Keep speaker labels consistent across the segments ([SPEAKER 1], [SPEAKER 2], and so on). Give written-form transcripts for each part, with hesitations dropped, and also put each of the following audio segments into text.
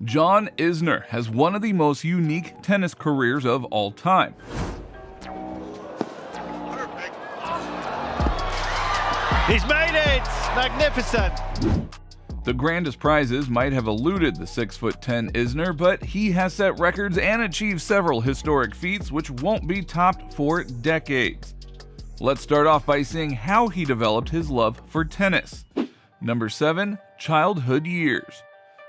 [SPEAKER 1] John Isner has one of the most unique tennis careers of all time.
[SPEAKER 2] He's made it! Magnificent!
[SPEAKER 1] The grandest prizes might have eluded the 6'10" Isner, but he has set records and achieved several historic feats which won't be topped for decades. Let's start off by seeing how he developed his love for tennis. Number 7. Childhood years.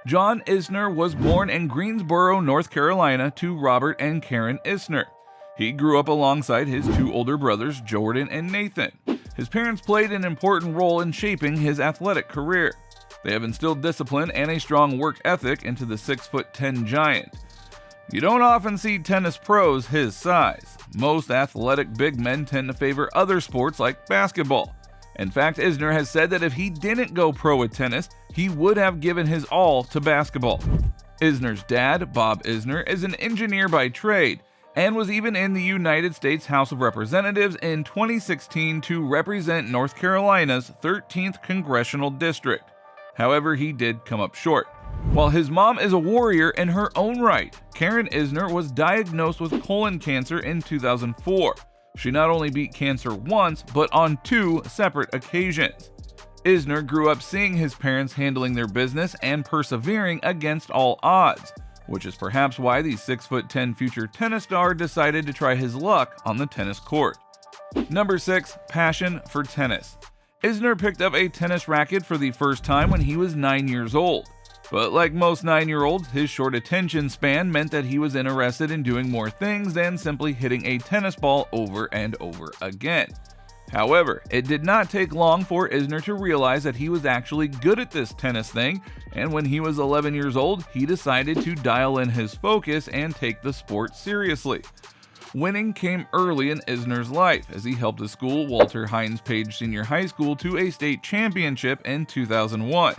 [SPEAKER 1] John Isner was born in Greensboro, North Carolina to Robert and Karen Isner. He grew up alongside his two older brothers, Jordan and Nathan. His parents played an important role in shaping his athletic career. They have instilled discipline and a strong work ethic into the 6'10" giant. You don't often see tennis pros his size. Most athletic big men tend to favor other sports like basketball. In fact, Isner has said that if he didn't go pro at tennis, he would have given his all to basketball. Isner's dad, Bob Isner, is an engineer by trade and was even in the United States House of Representatives in 2016 to represent North Carolina's 13th Congressional District. However, he did come up short. While his mom is a warrior in her own right, Karen Isner was diagnosed with colon cancer in 2004. She not only beat cancer once, but on 2 separate occasions. Isner grew up seeing his parents handling their business and persevering against all odds, which is perhaps why the 6'10" future tennis star decided to try his luck on the tennis court. Number 6. Passion for tennis. Isner picked up a tennis racket for the first time when he was 9 years old. But like most 9-year-olds, his short attention span meant that he was interested in doing more things than simply hitting a tennis ball over and over again. However, it did not take long for Isner to realize that he was actually good at this tennis thing, and when he was 11 years old, he decided to dial in his focus and take the sport seriously. Winning came early in Isner's life as he helped his school, Walter Hines Page Senior High School, to a state championship in 2001.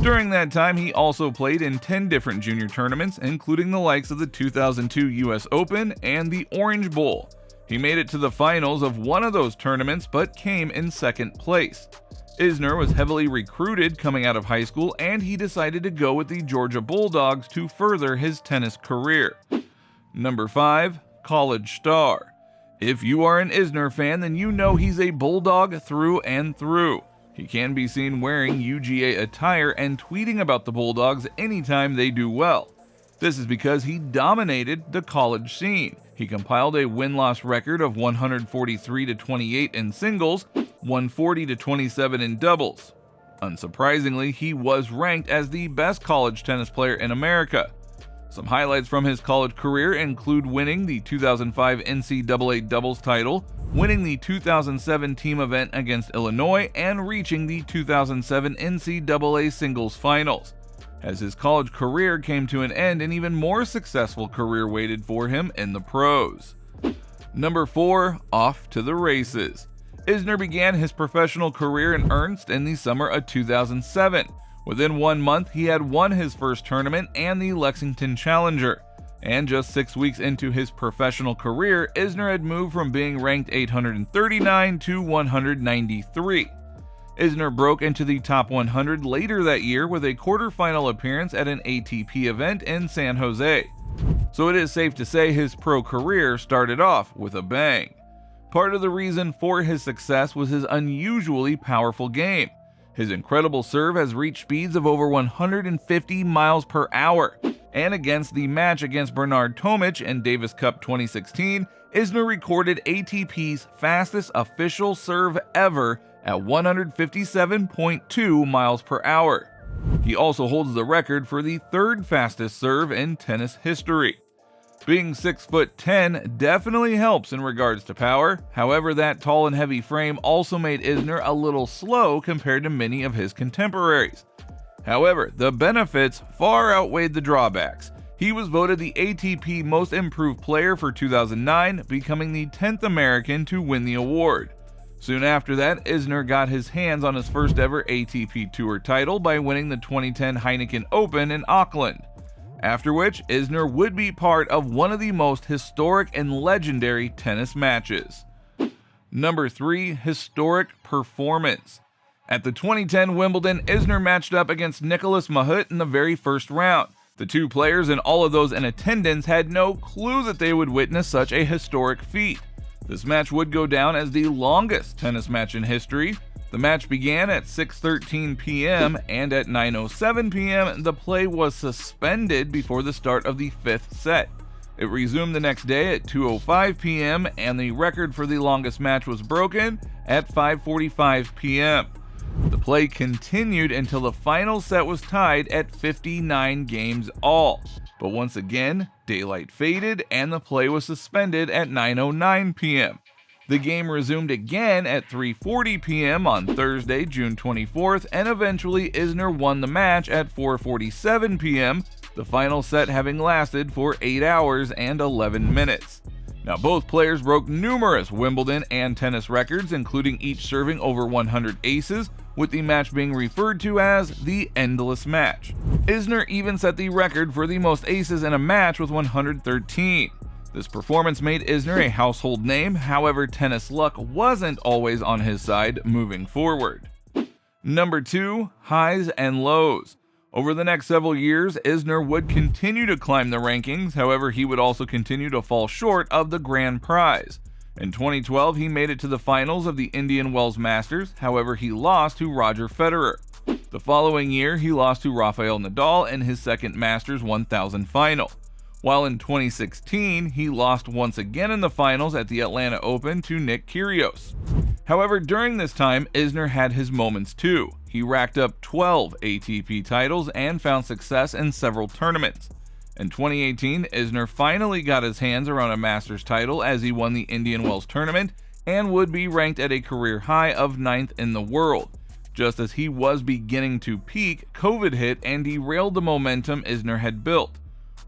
[SPEAKER 1] During that time, he also played in 10 different junior tournaments, including the likes of the 2002 US Open and the Orange Bowl. He made it to the finals of one of those tournaments, but came in second place. Isner was heavily recruited coming out of high school, and he decided to go with the Georgia Bulldogs to further his tennis career. Number 5. College star. If you are an Isner fan, then you know he's a Bulldog through and through. He can be seen wearing UGA attire and tweeting about the Bulldogs anytime they do well. This is because he dominated the college scene. He compiled a win-loss record of 143-28 in singles, 140-27 in doubles. Unsurprisingly, he was ranked as the best college tennis player in America. Some highlights from his college career include winning the 2005 NCAA doubles title, winning the 2007 team event against Illinois, and reaching the 2007 NCAA singles finals. As his college career came to an end, an even more successful career waited for him in the pros. Number 4. Off to the races. Isner began his professional career in earnest in the summer of 2007. Within 1 month, he had won his first tournament and the Lexington Challenger. And just 6 weeks into his professional career, Isner had moved from being ranked 839 to 193. Isner broke into the top 100 later that year with a quarterfinal appearance at an ATP event in San Jose. So it is safe to say his pro career started off with a bang. Part of the reason for his success was his unusually powerful game. His incredible serve has reached speeds of over 150 miles per hour. And against the match against Bernard Tomic in Davis Cup 2016, Isner recorded ATP's fastest official serve ever at 157.2 miles per hour. He also holds the record for the third fastest serve in tennis history. Being 6'10" definitely helps in regards to power. However, that tall and heavy frame also made Isner a little slow compared to many of his contemporaries. However, the benefits far outweighed the drawbacks. He was voted the ATP Most Improved Player for 2009, becoming the 10th American to win the award. Soon after that, Isner got his hands on his first ever ATP Tour title by winning the 2010 Heineken Open in Auckland. After which, Isner would be part of one of the most historic and legendary tennis matches. Number 3. Historic performance. At the 2010 Wimbledon, Isner matched up against Nicolas Mahut in the very first round. The two players and all of those in attendance had no clue that they would witness such a historic feat. This match would go down as the longest tennis match in history. The match began at 6:13 p.m. and at 9:07 p.m. the play was suspended before the start of the fifth set. It resumed the next day at 2:05 p.m. and the record for the longest match was broken at 5:45 p.m. The play continued until the final set was tied at 59 games all. But once again, daylight faded and the play was suspended at 9:09 p.m. The game resumed again at 3:40 p.m. on Thursday, June 24th, and eventually Isner won the match at 4:47 p.m., the final set having lasted for 8 hours and 11 minutes. Now, both players broke numerous Wimbledon and tennis records, including each serving over 100 aces, with the match being referred to as the Endless Match. Isner even set the record for the most aces in a match with 113. This performance made Isner a household name, however, tennis luck wasn't always on his side moving forward. Number 2, highs and lows. Over the next several years, Isner would continue to climb the rankings, however, he would also continue to fall short of the grand prize. In 2012, he made it to the finals of the Indian Wells Masters, however, he lost to Roger Federer. The following year, he lost to Rafael Nadal in his second Masters 1000 final. While in 2016, he lost once again in the finals at the Atlanta Open to Nick Kyrgios. However, during this time, Isner had his moments too. He racked up 12 ATP titles and found success in several tournaments. In 2018, Isner finally got his hands around a Masters title as he won the Indian Wells tournament and would be ranked at a career high of 9th in the world. Just as he was beginning to peak, COVID hit and derailed the momentum Isner had built.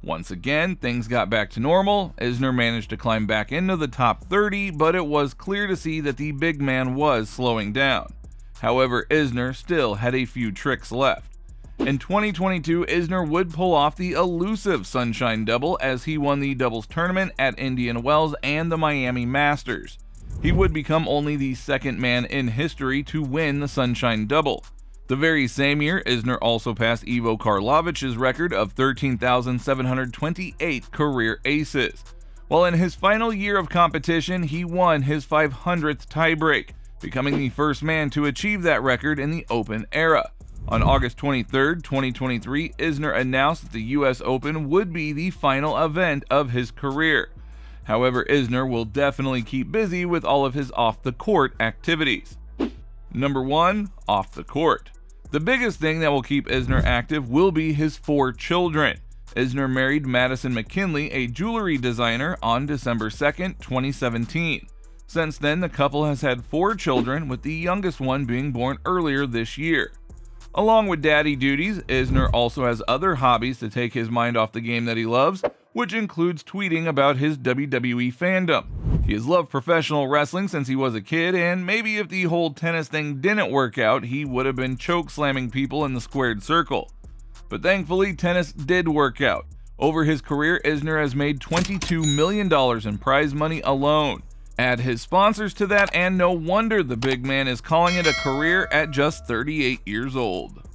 [SPEAKER 1] Once again, things got back to normal. Isner managed to climb back into the top 30, but it was clear to see that the big man was slowing down. However, Isner still had a few tricks left. In 2022, Isner would pull off the elusive Sunshine Double as he won the doubles tournament at Indian Wells and the Miami Masters. He would become only the second man in history to win the Sunshine Double. The very same year, Isner also passed Ivo Karlovic's record of 13,728 career aces. While in his final year of competition, he won his 500th tiebreak, becoming the first man to achieve that record in the Open era. On August 23, 2023, Isner announced that the US Open would be the final event of his career. However, Isner will definitely keep busy with all of his off-the-court activities. Number 1, off the court. The biggest thing that will keep Isner active will be his 4 children. Isner married Madison McKinley, a jewelry designer, on December 2, 2017. Since then, the couple has had 4 children, with the youngest one being born earlier this year. Along with daddy duties, Isner also has other hobbies to take his mind off the game that he loves, which includes tweeting about his WWE fandom. He has loved professional wrestling since he was a kid, and maybe if the whole tennis thing didn't work out, he would have been choke slamming people in the squared circle. But thankfully, tennis did work out. Over his career, Isner has made $22 million in prize money alone. Add his sponsors to that, and no wonder the big man is calling it a career at just 38 years old.